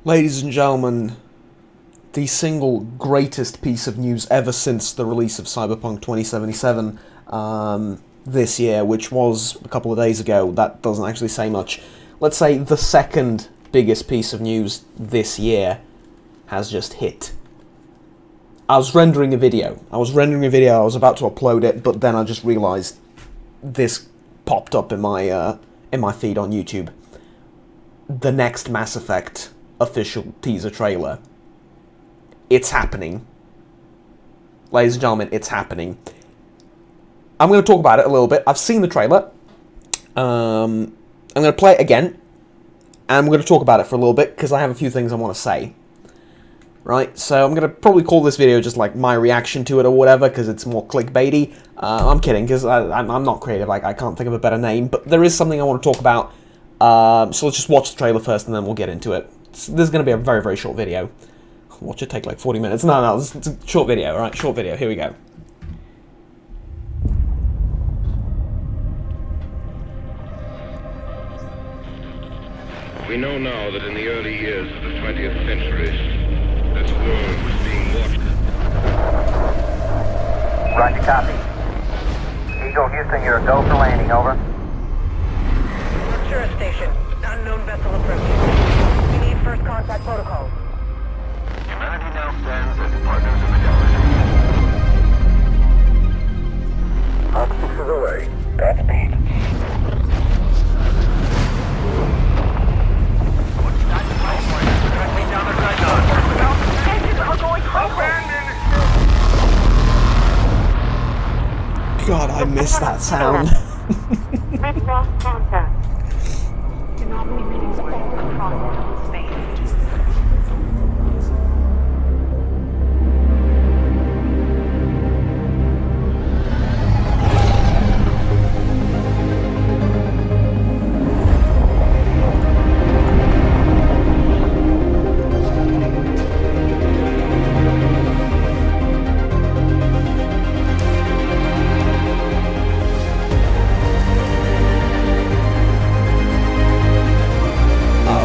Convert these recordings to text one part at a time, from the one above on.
Ladies and gentlemen, the single greatest piece of news ever since the release of Cyberpunk 2077 this year, which was a couple of days ago. That doesn't actually say much. Let's say the second biggest piece of news this year has just hit. I was rendering a video. I was about to upload it, but then I just realized this popped up in my feed on YouTube. The next Mass Effect official teaser trailer. It's happening. Ladies and gentlemen, it's happening. I'm going to talk about it a little bit. I've seen the trailer. I'm going to play it again. And I'm going to talk about it for a little bit, because I have a few things I want to say. Right, so I'm going to probably call this video just like my reaction to it or whatever, because it's more clickbaity. I'm kidding, because I'm not creative. I can't think of a better name. But there is something I want to talk about. So let's just watch the trailer first, and then we'll get into it. This is going to be a very, very short video. Watch it take like 40 minutes. No, it's a short video, alright? Short video. Here we go. We know now that in the early years of the 20th century, this world was being watched. Roger, copy. Eagle, Houston, you're a go for landing, over. Ventura Station. Unknown vessel approaching. We need first contact protocols. Humanity now stands as partners in the galaxy. Optics is away. Godspeed. Engines are going abandoned! God, I miss that sound. We've lost contact. Anomaly readings all across space.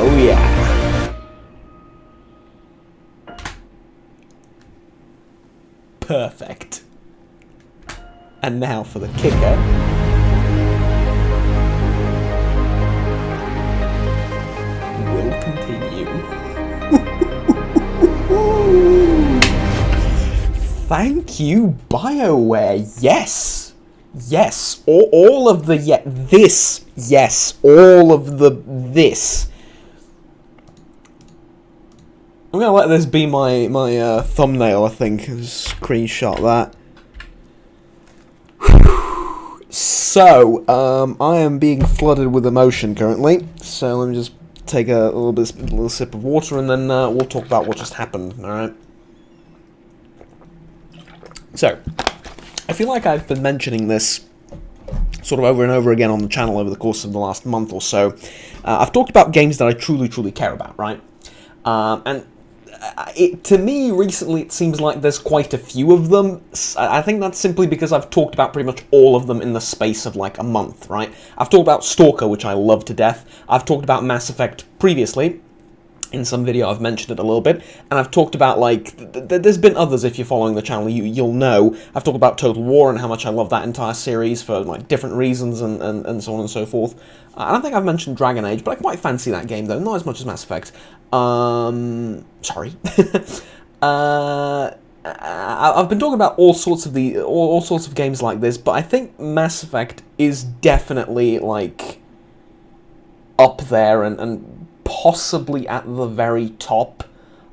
Oh yeah. Perfect. And now for the kicker. Will continue. Thank you, BioWare. Yes. Yes. All of the this. Yes. All of the this. I'm gonna let this be my thumbnail, I think. Screenshot that. So, I am being flooded with emotion currently. So let me just take a little sip of water, and then we'll talk about what just happened. All right. So, I feel like I've been mentioning this sort of over and over again on the channel over the course of the last month or so. I've talked about games that I truly, truly care about, right? And to me, recently, it seems like there's quite a few of them. I think that's simply because I've talked about pretty much all of them in the space of like a month, right? I've talked about Stalker, which I love to death. I've talked about Mass Effect previously. In some video, I've mentioned it a little bit. And I've talked about, like, there's been others, if you're following the channel, you'll know. I've talked about Total War and how much I love that entire series for, like, different reasons and so on and so forth. I don't think I've mentioned Dragon Age, but I quite fancy that game, though. Not as much as Mass Effect. Sorry. I've been talking about all sorts of games like this, but I think Mass Effect is definitely, like, up there and possibly at the very top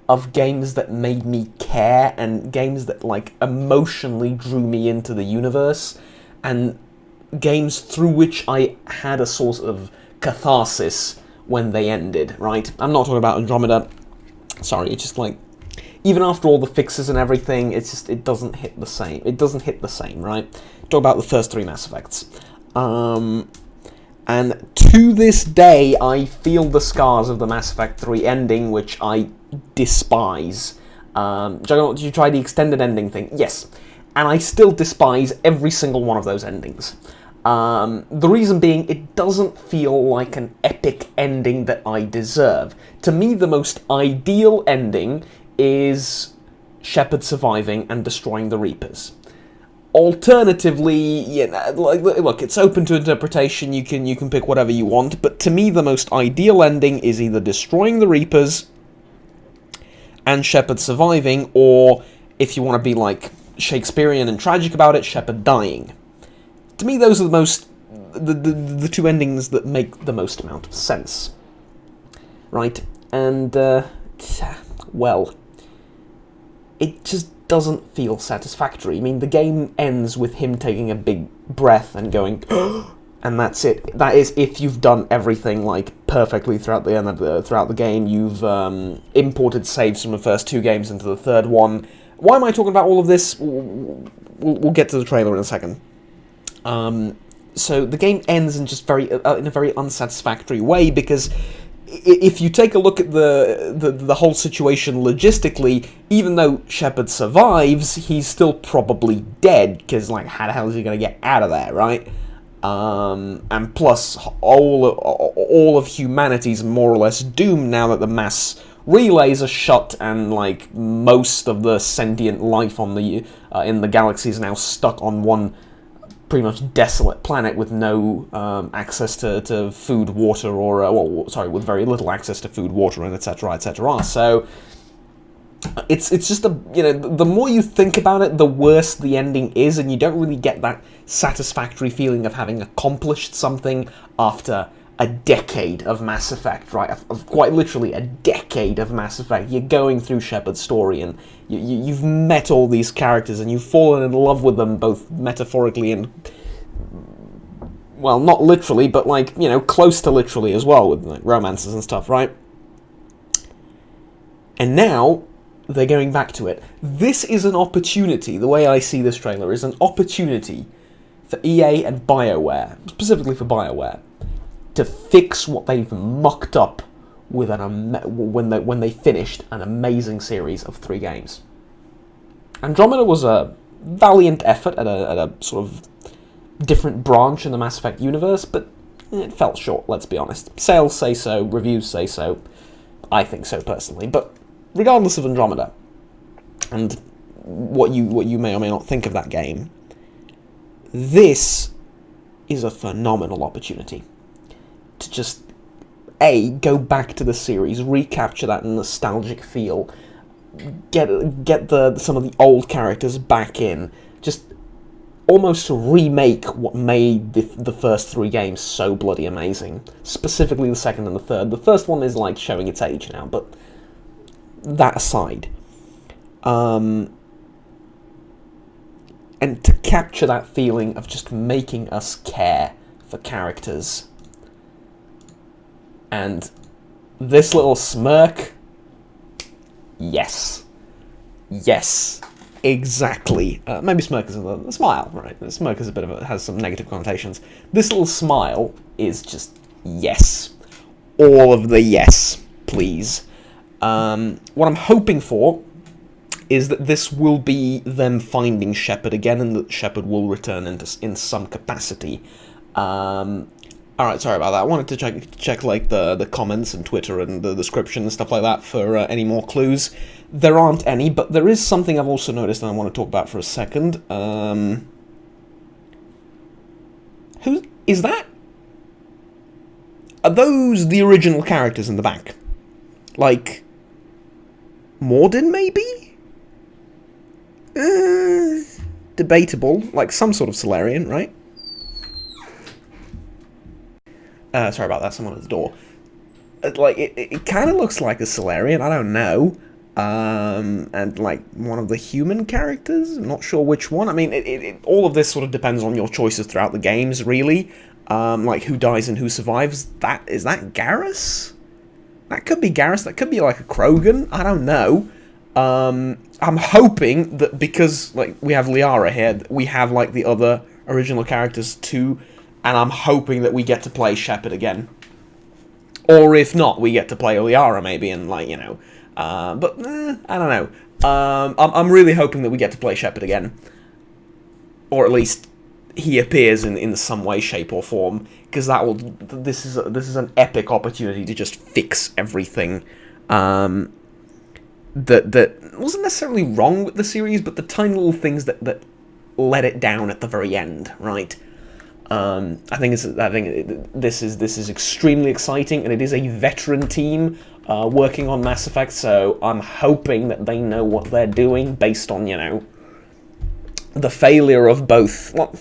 of games that made me care and games that, like, emotionally drew me into the universe and games through which I had a sort of catharsis when they ended, right? I'm not talking about Andromeda. Sorry, it's just like, even after all the fixes and everything, it's just, it doesn't hit the same. It doesn't hit the same, right? Talk about the first three Mass Effects. And to this day, I feel the scars of the Mass Effect 3 ending, which I despise. Juggernaut, did you try the extended ending thing? Yes. And I still despise every single one of those endings. The reason being, it doesn't feel like an epic ending that I deserve. To me, the most ideal ending is Shepard surviving and destroying the Reapers. Alternatively, look, it's open to interpretation. You can pick whatever you want, but to me, the most ideal ending is either destroying the Reapers and Shepard surviving, or if you want to be like Shakespearean and tragic about it, Shepard dying. To me, those are the two endings that make the most amount of sense, right? And well, it just doesn't feel satisfactory. I mean, the game ends with him taking a big breath and going, and that's it. That is if you've done everything like perfectly throughout the game. You've imported saves from the first two games into the third one. Why am I talking about all of this? We'll get to the trailer in a second. So the game ends in just in a very unsatisfactory way, because if you take a look at the whole situation logistically, even though Shepard survives, he's still probably dead, because, like, how the hell is he going to get out of there, right? And plus, all of humanity's more or less doomed now that the mass relays are shut, and, like, most of the sentient life on in the galaxy is now stuck on one pretty much desolate planet with no access to food, water, or with very little access to food, water, and etc., etc. So it's just the more you think about it, the worse the ending is, and you don't really get that satisfactory feeling of having accomplished something after a decade of Mass Effect, right? Of quite literally a decade of Mass Effect. You're going through Shepard's story, and you've met all these characters, and you've fallen in love with them, both metaphorically and, well, not literally, but, like, you know, close to literally as well, with, like, romances and stuff, right? And now they're going back to it. This is an opportunity, the way I see this trailer, is an opportunity for EA and BioWare, specifically for BioWare, to fix what they've mucked up with when they finished an amazing series of 3 games. Andromeda was a valiant effort at a sort of different branch in the Mass Effect universe, but it fell short, let's be honest. Sales say so, reviews say so, I think so personally, but regardless of Andromeda, and what you may or may not think of that game, this is a phenomenal opportunity to just, go back to the series, recapture that nostalgic feel, get some of the old characters back in, just almost to remake what made the first 3 games so bloody amazing. Specifically the second and the third. The first one is, like, showing its age now, but that aside. And to capture that feeling of just making us care for characters. And this little smirk, yes. Yes. Exactly. Maybe smirk is a smile, right? The smirk is a bit of has some negative connotations. This little smile is just yes. All of the yes, please. What I'm hoping for is that this will be them finding Shepard again, and that Shepard will return in some capacity. Alright, sorry about that. I wanted to check like the comments and Twitter and the description and stuff like that for any more clues. There aren't any, but there is something I've also noticed and I want to talk about for a second. Who is that? Are those the original characters in the back? Like Morden, maybe? Debatable. Like some sort of Solarian, right? Sorry about that, someone at the door. It kind of looks like a Solarian, I don't know. And like one of the human characters, I'm not sure which one. I mean, all of this sort of depends on your choices throughout the games, really. Like who dies and who survives. Is that Garrus? That could be Garrus, that could be like a Krogan, I don't know. I'm hoping that because like we have Liara here, we have like the other original characters too. And I'm hoping that we get to play Shepard again. Or if not, we get to play Liara maybe, and like, you know. But, I don't know. I'm really hoping that we get to play Shepard again. Or at least he appears in some way, shape, or form, because this is an epic opportunity to just fix everything that wasn't necessarily wrong with the series, but the tiny little things that let it down at the very end, right? I think this is extremely exciting, and it is a veteran team working on Mass Effect, so I'm hoping that they know what they're doing based on, the failure of both. Well,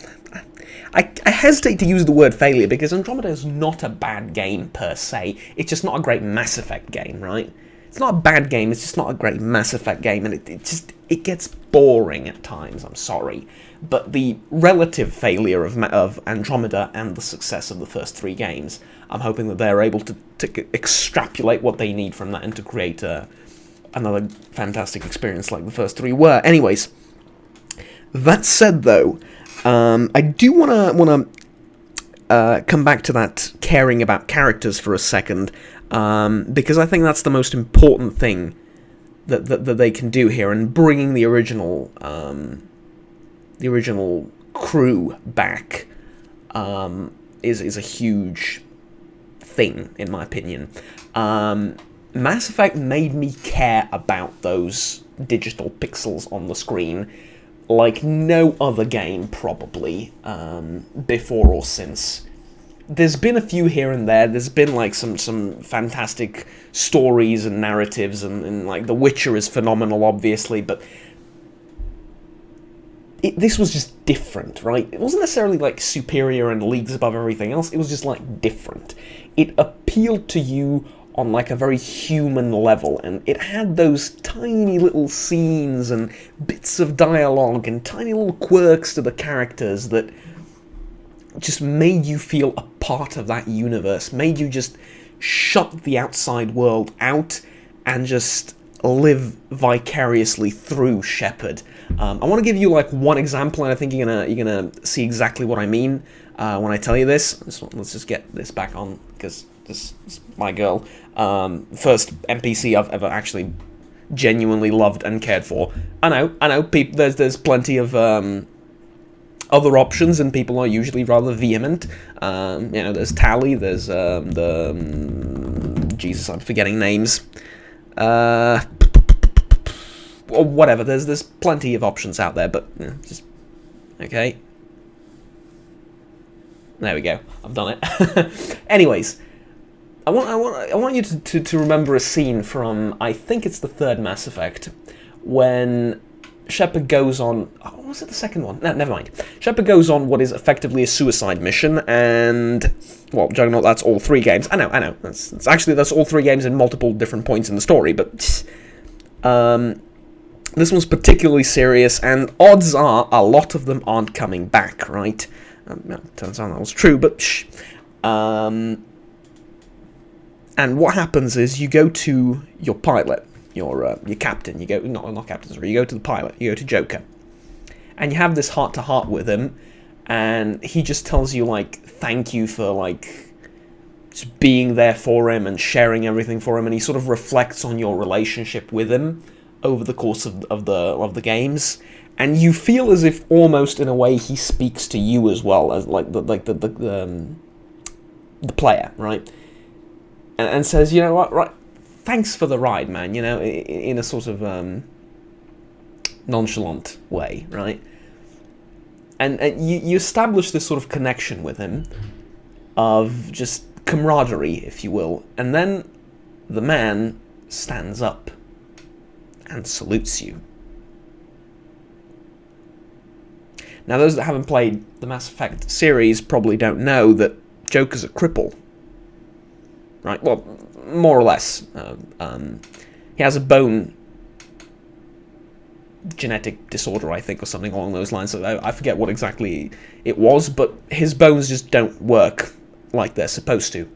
I hesitate to use the word failure because Andromeda is not a bad game per se. It's just not a great Mass Effect game, right? It's not a bad game. It's just not a great Mass Effect game, and it gets boring at times. I'm sorry, but the relative failure of Andromeda and the success of the first 3 games, I'm hoping that they're able to extrapolate what they need from that and to create another fantastic experience like the first 3 were. Anyways, that said, though, I do want to come back to that caring about characters for a second, because I think that's the most important thing that they can do here, and bringing the original crew back is a huge thing, in my opinion. Mass Effect made me care about those digital pixels on the screen like no other game, probably, before or since. There's been a few here and there. There's been like some fantastic stories and narratives, and like The Witcher is phenomenal, obviously, but this was just different, right? It wasn't necessarily like superior and leagues above everything else. It was just like different. It appealed to you on like a very human level, and it had those tiny little scenes and bits of dialogue and tiny little quirks to the characters that just made you feel a part of that universe, made you just shut the outside world out and just live vicariously through Shepard. I want to give you like one example, and I think you're gonna see exactly what I mean when I tell you this. Let's just get this back on, because this is my girl. First NPC I've ever actually genuinely loved and cared for. I know. There's plenty of other options, and people are usually rather vehement. There's Tally. There's Jesus, I'm forgetting names. Or whatever. There's plenty of options out there, but just okay. There we go. I've done it. Anyways, I want you to remember a scene from, I think it's the 3rd Mass Effect, when Shepard goes on... Oh, was it the 2nd one? No, never mind. Shepard goes on what is effectively a suicide mission, and... Well, Juggernaut, that's all 3 games. I know. That's all 3 games in multiple different points in the story, but... this one's particularly serious, and odds are a lot of them aren't coming back, right? Turns out that was true, but shh. And what happens is you go to your pilot, your captain. You go not captain, sorry. You go to the pilot. You go to Joker, and you have this heart-to-heart with him, and he just tells you like thank you for like just being there for him and sharing everything for him, and he sort of reflects on your relationship with him over the course of the games, and you feel as if almost in a way he speaks to you as well as like the player, right? And says, you know what, right, thanks for the ride, man, in a sort of nonchalant way, right? And you establish this sort of connection with him of just camaraderie, if you will, and then the man stands up and salutes you. Now, those that haven't played the Mass Effect series probably don't know that Joker's a cripple. Right, well, more or less. He has a bone genetic disorder, I think, or something along those lines. So I forget what exactly it was, but his bones just don't work like they're supposed to.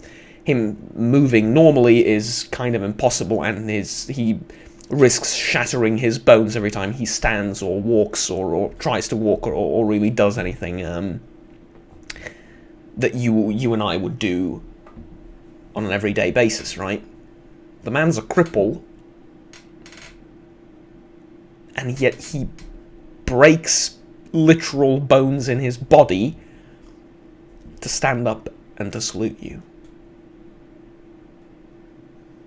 Him moving normally is kind of impossible, and he risks shattering his bones every time he stands or walks or tries to walk or really does anything that you and I would do on an everyday basis, right? The man's a cripple, and yet he breaks literal bones in his body to stand up and to salute you.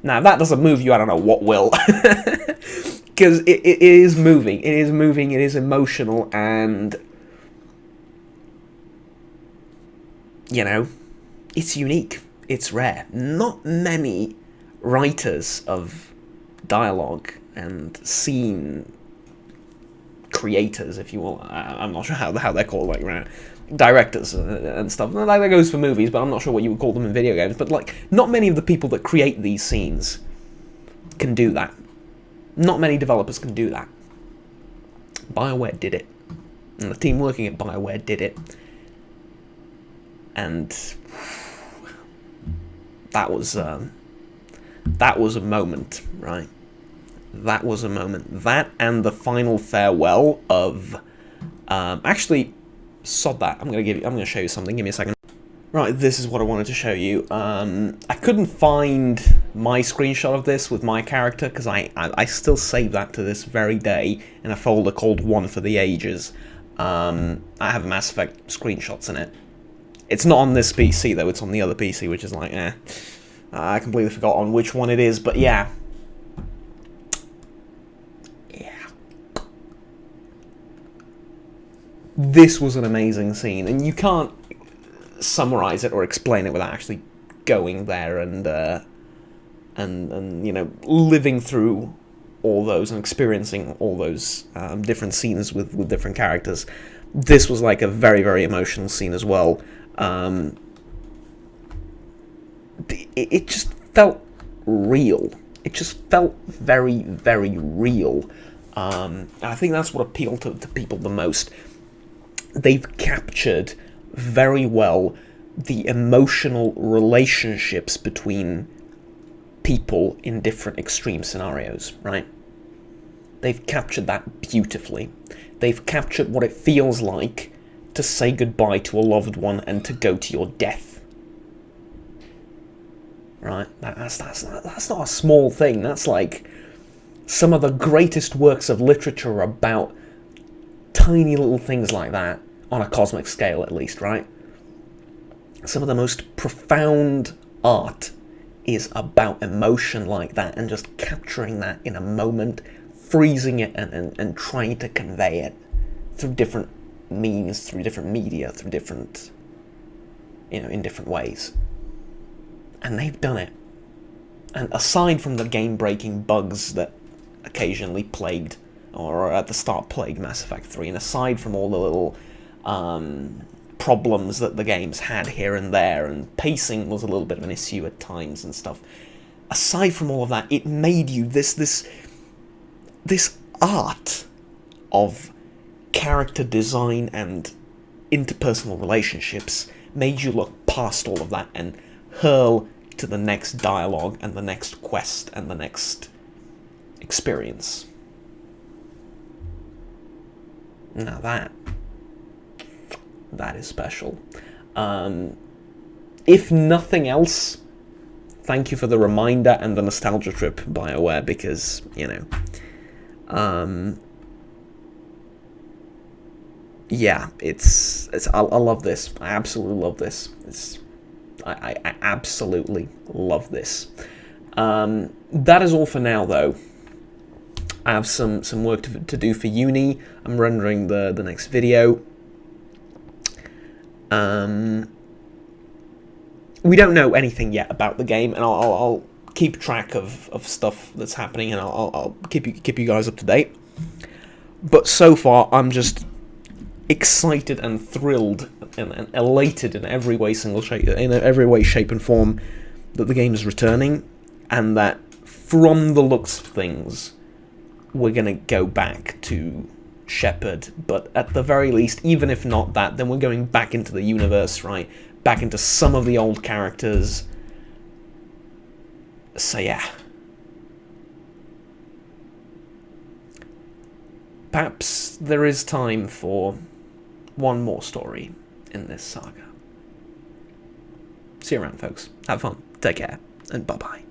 Now, if that doesn't move you, I don't know what will. Because it is moving. It is moving, it is emotional, and... you know, it's unique. It's rare. Not many writers of dialogue and scene creators, if you will, I'm not sure how they're called, like, right, directors and stuff. Like, that goes for movies, but I'm not sure what you would call them in video games. But, like, not many of the people that create these scenes can do that. Not many developers can do that. BioWare did it. And the team working at BioWare did it. And that was a moment, right? That was a moment. That and the final farewell of actually, sod that. I'm gonna show you something. Give me a second. Right, this is what I wanted to show you. I couldn't find my screenshot of this with my character because I still save that to this very day in a folder called One for the Ages. I have Mass Effect screenshots in it. It's not on this PC, though. It's on the other PC, which is like, I completely forgot on which one it is, but yeah. Yeah. This was an amazing scene, and you can't summarize it or explain it without actually going there and you know, living through all those and experiencing all those different scenes with different characters. This was like a very, very emotional scene as well. It just felt real. It just felt very, very real. And I think that's what appealed to people the most. They've captured very well the emotional relationships between people in different extreme scenarios, right? They've captured that beautifully. They've captured what it feels like to say goodbye to a loved one and to go to your death. Right? That's not a small thing. That's like some of the greatest works of literature are about tiny little things like that, on a cosmic scale at least, right? Some of the most profound art is about emotion like that, and just capturing that in a moment, freezing it and trying to convey it through different means, through different media, through different, you know, in different ways. And they've done it. And aside from the game-breaking bugs that occasionally plagued, or at the start plagued Mass Effect 3, and aside from all the little problems that the games had here and there, and pacing was a little bit of an issue at times and stuff, aside from all of that, it made you this art of character design and interpersonal relationships made you look past all of that and hurl to the next dialogue and the next quest and the next experience. Now that is special. If nothing else, thank you for the reminder and the nostalgia trip, BioWare, because, you know, yeah, I love this. I absolutely love this. I absolutely love this. That is all for now, though. I have some work to do for uni. I'm rendering the next video. We don't know anything yet about the game, and I'll keep track of stuff that's happening, and I'll keep you guys up to date. But so far, I'm just excited and thrilled and elated in every way, shape, and form that the game is returning, and that from the looks of things, we're gonna go back to Shepard. But at the very least, even if not that, then we're going back into the universe, right? Back into some of the old characters. So yeah. Perhaps there is time for one more story in this saga. See you around, folks. Have fun. Take care. And bye-bye.